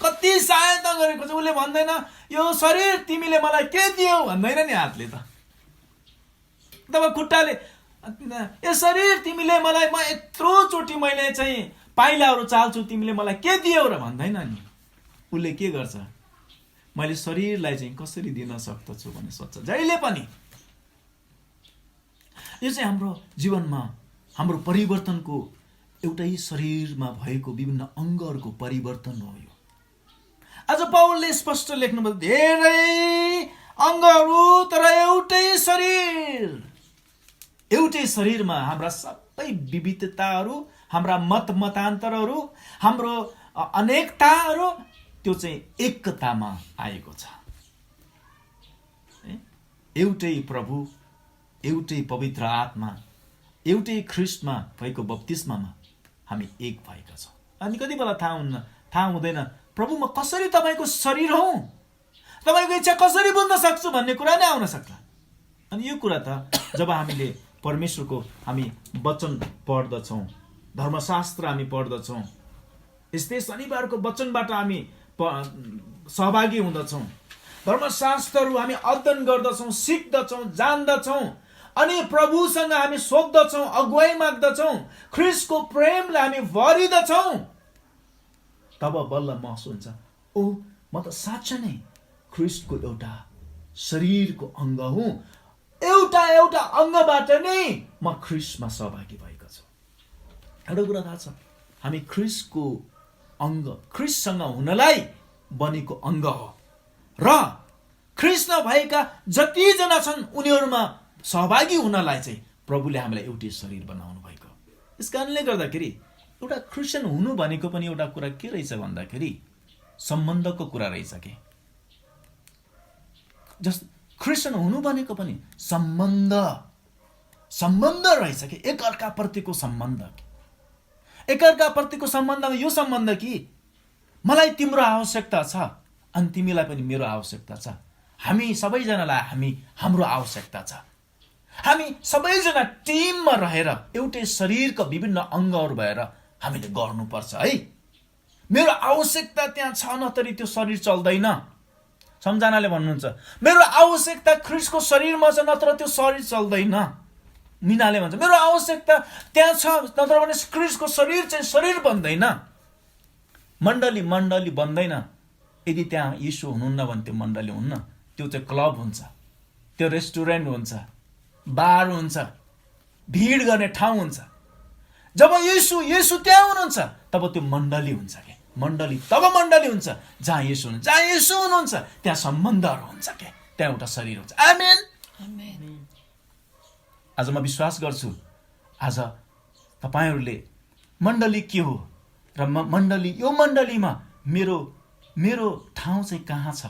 कति सहायता गरेको छ। उसले भन्दैन यो शरीर तिमीले मलाई के दियौ भन्दैन नि हातले त। तब खुट्टाले यो शरीर तिमीले मलाई, म यत्रो चोटि मैले चाहिँ पाइलाहरू चाल्छु, तिमीले मलाई के दियौ र भन्दैन नि। उसले के गर्छ, मैले शरीरलाई चाहिँ कसरी दिन सक्दछु भन्ने सोच्छ जहिले पनि। यो चाहिँ हाम्रो जीवनमा हाम्रो परिवर्तनको एउटै शरीरमा भएको विभिन्न अङ्गहरूको परिवर्तन हो। यो आज पावलले स्पष्ट लेख्नुभयो, धेरै अङ्गहरू तर एउटै शरीर। एउटै शरीरमा हाम्रा सबै विविधताहरू, हाम्रा मतान्तरहरू, हाम्रो अनेकताहरू त्यो चाहिँ एकतामा आएको छ। एउटै प्रभु, एउटै पवित्र आत्मा, एउटै ख्रिस्टमा भएको बप्तिस्मामा हामी एक भएका छौँ। अनि कति बेला थाहा हुँदैन प्रभु म कसरी तपाईँको शरीर हौ, तपाईँको इच्छा कसरी बुझ्न सक्छु भन्ने कुरा नै आउन सक्ला। अनि यो कुरा त जब हामीले परमेश्वरको हामी वचन पढ्दछौँ, धर्मशास्त्र हामी पढ्दछौँ, यस्तै शनिबारको वचनबाट हामी सहभागी हुँदछौँ, धर्मशास्त्रहरू हामी अध्ययन गर्दछौँ, सिक्दछौँ, जान्दछौँ, अनि प्रभुसँग हामी सोध्दछौँ, अगुवाई माग्दछौँ, ख्रिस्टको प्रेमलाई हामी भरिदछौँ, तब बल्ल महसुस हुन्छ ओ म त साँच्चै नै ख्रिस्टको एउटा शरीरको अङ्ग हुँ। एउटा अङ्गबाट नै म ख्रिस्टमा सहभागी भएको छु। एउटा कुरा थाहा छ, हामी ख्रिस्टको अङ्ग, ख्रिस्टसँग हुनलाई बनेको अङ्ग हो र ख्रिस्टमा भएका जतिजना छन् उनीहरूमा सहभागी हुनलाई चाहिँ प्रभुले हामीलाई एउटै शरीर बनाउनु भएको। यस कारणले गर्दाखेरि एउटा क्रिस्चियन हुनु भनेको पनि एउटा कुरा के रहेछ भन्दाखेरि सम्बन्धको कुरा रहेछ के। जस्तो क्रिस्चियन हुनु भनेको पनि सम्बन्ध रहेछ कि, एकअर्का प्रतिको सम्बन्ध। एकअर्का प्रतिको सम्बन्धमा यो सम्बन्ध कि मलाई तिम्रो आवश्यकता छ अनि तिमीलाई पनि मेरो आवश्यकता छ, हामी सबैजनालाई हाम्रो आवश्यकता छ। हामी सबैजना टिममा रहेर एउटै शरीरका विभिन्न अङ्गहरू भएर हामीले गर्नुपर्छ है। मेरो आवश्यकता त्यहाँ छ नतरी त्यो शरीर चल्दैन। सम्झनाले भन्नुहुन्छ मेरो आवश्यकता ख्रिस्टको शरीरमा छ नत्र त्यो शरीर चल्दैन। मिनाले भन्छ मेरो आवश्यकता त्यहाँ छ नत्र भने ख्रिस्टको शरीर चाहिँ शरीर बन्दैन। मण्डली बन्दैन यदि त्यहाँ यीशु हुनुहुन्न भने त्यो मण्डली हुन्न। त्यो चाहिँ क्लब हुन्छ, त्यो रेस्टुरेन्ट हुन्छ, बार हुन्छ, भिड गर्ने ठाउँ हुन्छ। जब यीशु त्यहाँ हुनुहुन्छ तब त्यो मण्डली हुन्छ के। मण्डली तब मण्डली हुन्छ जहाँ यीशु हुनुहुन्छ। जहाँ यीशु हुनुहुन्छ त्यहाँ सम्बन्धहरू हुन्छ के, त्यहाँ एउटा शरीर हुन्छ। आमेन। आज म विश्वास गर्छु आज तपाईहरूले मण्डली के हो र मण्डली, यो मण्डलीमा मेरो मेरो ठाउँ चाहिँ कहाँ छ,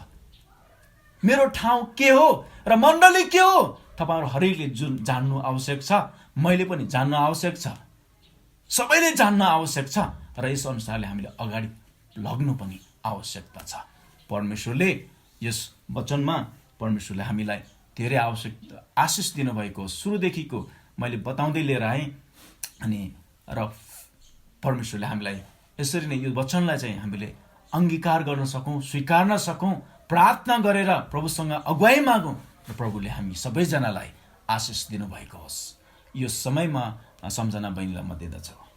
मेरो ठाउँ के हो र मण्डली के हो, तपाईँहरू हरेकले जुन जान्नु आवश्यक छ, मैले पनि जान्नु आवश्यक छ, सबैले जान्न आवश्यक छ र यस अनुसारले हामीले अगाडि लग्नु पनि आवश्यकता छ। परमेश्वरले यस वचनमा परमेश्वरले हामीलाई धेरै आवश्यक आशिष दिनुभएको सुरुदेखिको मैले बताउँदै लिएर आएँ। अनि र परमेश्वरले हामीलाई यसरी नै यो वचनलाई चाहिँ हामीले अङ्गीकार गर्न सकौँ, स्वीकार्न सकौँ, प्रार्थना गरेर प्रभुसँग अगुवाई मागौँ र प्रभुले हामी सबैजनालाई आशिष दिनुभएको होस्। यो समयमा सम्झना बहिनीलाई म दिँदछु।